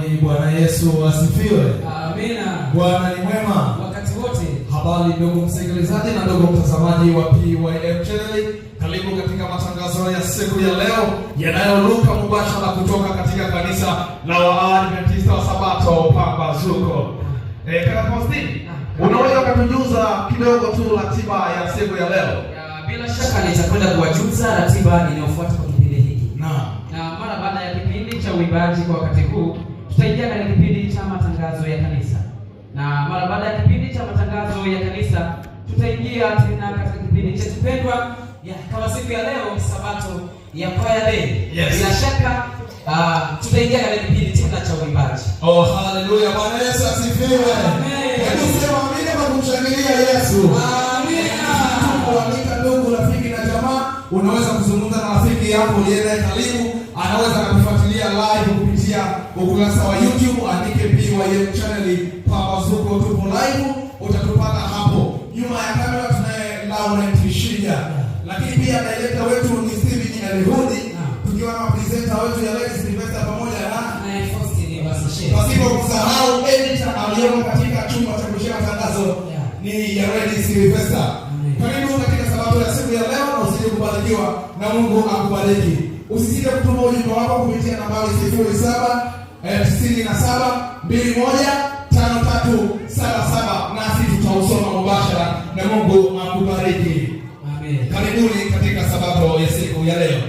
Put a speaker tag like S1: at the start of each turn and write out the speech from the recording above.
S1: Jamani, Bwana Yesu asifiwe.
S2: Amina.
S1: Bwana ni mwema
S2: wakati wote.
S1: Habari ndugu msikilizaji na ndugu mtazamaji wa PYM Channel. Karibu katika matangazo ya siku ya leo yanayoruka mubashara kutoka katika kanisa la Waadventista wa Sabato Pambazuko. Kaka Faustini, unaweza kutujuza kidogo tu ratiba ya siku ya leo?
S2: Bila shaka nitakwenda kuwajuza ratiba inayofuata kwa kipindi hiki. Na mara baada ya kipindi cha uimbaji kwa wakati huu, tutaingia katika kipindi cha matangazo ya kanisa. Na mara baada ya kipindi cha matangazo ya kanisa, tutaingia tena katika kipindi chetu pendwa kama siku ya leo Sabato ya Choir Day. Bila shaka tutaingia katika kipindi tena cha uimbaji.
S1: Oh, haleluya. Bwana Yesu asifiwe.
S2: Amen.
S1: Hebu sema amina kwa kumshangilia Yesu.
S2: Amina.
S1: Kualika ndugu, rafiki na jamaa, unaweza kuzungumza na rafiki yako aliye karibu, anaweza kufuatilia live kupitia ukurasa wa YouTube, andike PYM Channel Pambazuko tupo live, utatupata hapo. Nyuma ya kamera tunaye Laurent Shija. Lakini pia director wetu ni Steven Alihudi, tukiwa na presenter wetu ya Ladies Investor pamoja na
S2: Faustini Basishe.
S1: Pasipo kusahau editor aliyepo katika chumba cha kushika matangazo ni ya Ladies Investor. Karibu katika sabato ya siku ya leo na usije kubarikiwa na Mungu akubariki. Usisite kutuma ujumbe wako kupitia nambari 0797215377 nasi tutausoma mubashara na Mungu akubariki.
S2: Amen.
S1: Karibuni katika sabato ya siku ya leo.